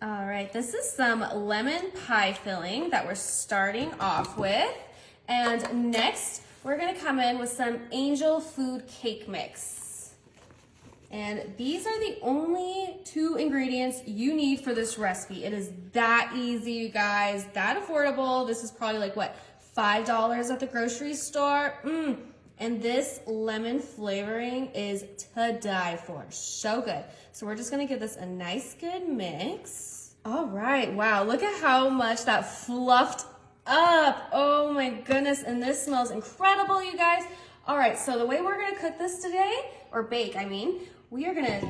All right, this is some lemon pie filling that we're starting off with. And next, we're gonna come in with some angel food cake mix. And these are the only 2 ingredients you need for this recipe. It is that easy, you guys, that affordable. This is probably like, what, $5 at the grocery store? And this lemon flavoring is to die for, so good. So we're just gonna give this a nice good mix. All right, wow, look at how much that fluffed up. Oh my goodness, and this smells incredible, you guys. All right, so the way we're gonna cook this today, or bake, I mean, we are gonna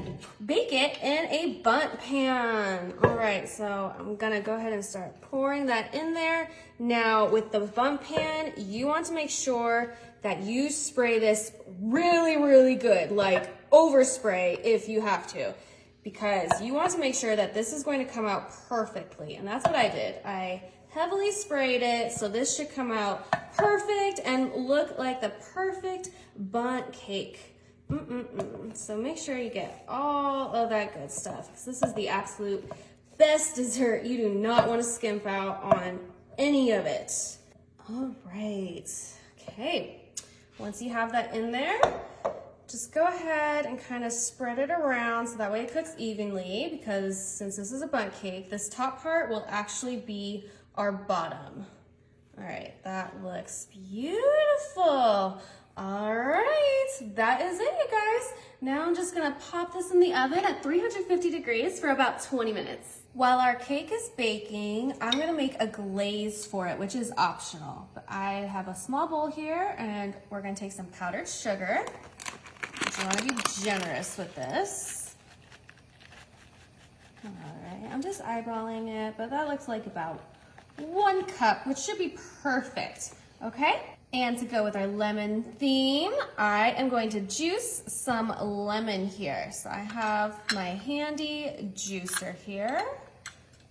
bake it in a bundt pan. All right, so I'm gonna go ahead and start pouring that in there. Now with the bundt pan, you want to make sure that you spray this really, really good, like overspray if you have to, because you want to make sure that this is going to come out perfectly. And that's what I did. I heavily sprayed it, so this should come out perfect and look like the perfect bundt cake. So make sure you get all of that good stuff, because this is the absolute best dessert. You do not want to skimp out on any of it. All right, okay. Once you have that in there, just go ahead and kind of spread it around so that way it cooks evenly, because since this is a bundt cake, this top part will actually be our bottom. All right, that looks beautiful. All right, that is it, you guys. Now I'm just gonna pop this in the oven at 350 degrees for about 20 minutes. While our cake is baking, I'm gonna make a glaze for it, which is optional. But I have a small bowl here, and we're gonna take some powdered sugar. You wanna be generous with this. All right, I'm just eyeballing it, but that looks like about 1 cup, which should be perfect, okay? And to go with our lemon theme, I am going to juice some lemon here. So I have my handy juicer here.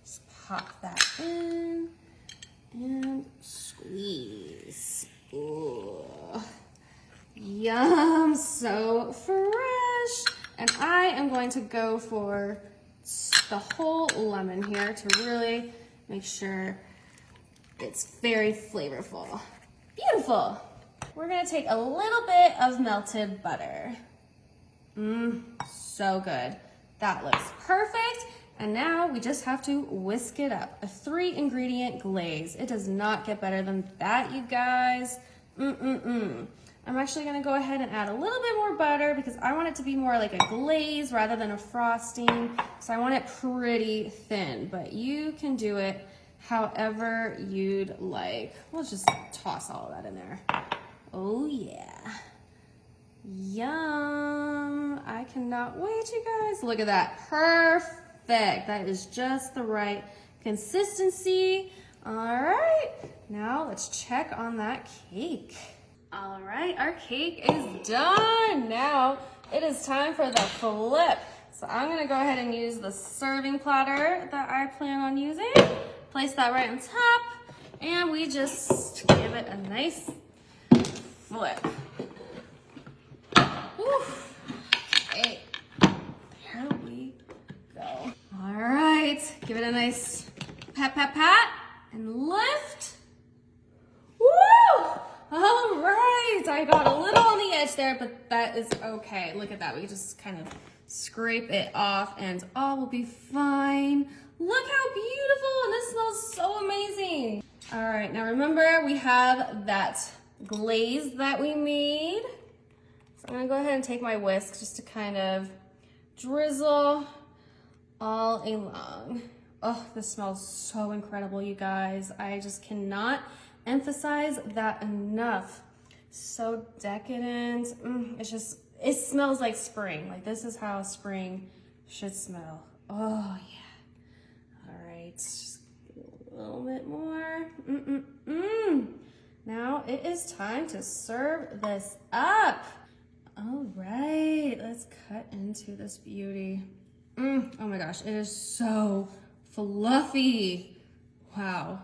Just pop that in and squeeze. Ooh. Yum, so fresh. And I am going to go for the whole lemon here to really make sure it's very flavorful. Beautiful. We're gonna take a little bit of melted butter. So good. That looks perfect. And now we just have to whisk it up. A 3-ingredient glaze. It does not get better than that, you guys. I'm actually gonna go ahead and add a little bit more butter because I want it to be more like a glaze rather than a frosting. So I want it pretty thin, but you can do it however you'd like. We'll just toss all of that in there. Oh yeah. Yum. I cannot wait, you guys. Look at that. Perfect. That is just the right consistency. All right. Now let's check on that cake. All right, our cake is done. Now it is time for the flip. So I'm gonna go ahead and use the serving platter that I plan on using. Place that right on top, and we just give it a nice flip. Whew. Okay, there we go. All right, give it a nice pat, pat, pat, and lift. Woo! All right, I got a little on the edge there, but that is okay. Look at that, we just kind of scrape it off and all will be fine. Look how beautiful, and this smells so amazing. All right, now remember we have that glaze that we made. So I'm gonna go ahead and take my whisk just to kind of drizzle all along. Oh, this smells so incredible, you guys. I just cannot emphasize that enough. So decadent. It smells like spring. Like this is how spring should smell. Oh yeah. All right, just a little bit more. Now it is time to serve this up. All right, let's cut into this beauty. Oh my gosh, it is so fluffy. Wow.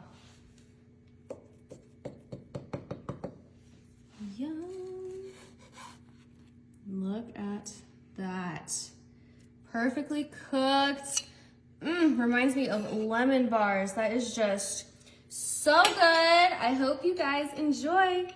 Yum. Look at that. Perfectly cooked. Reminds me of lemon bars. That is just so good. I hope you guys enjoy.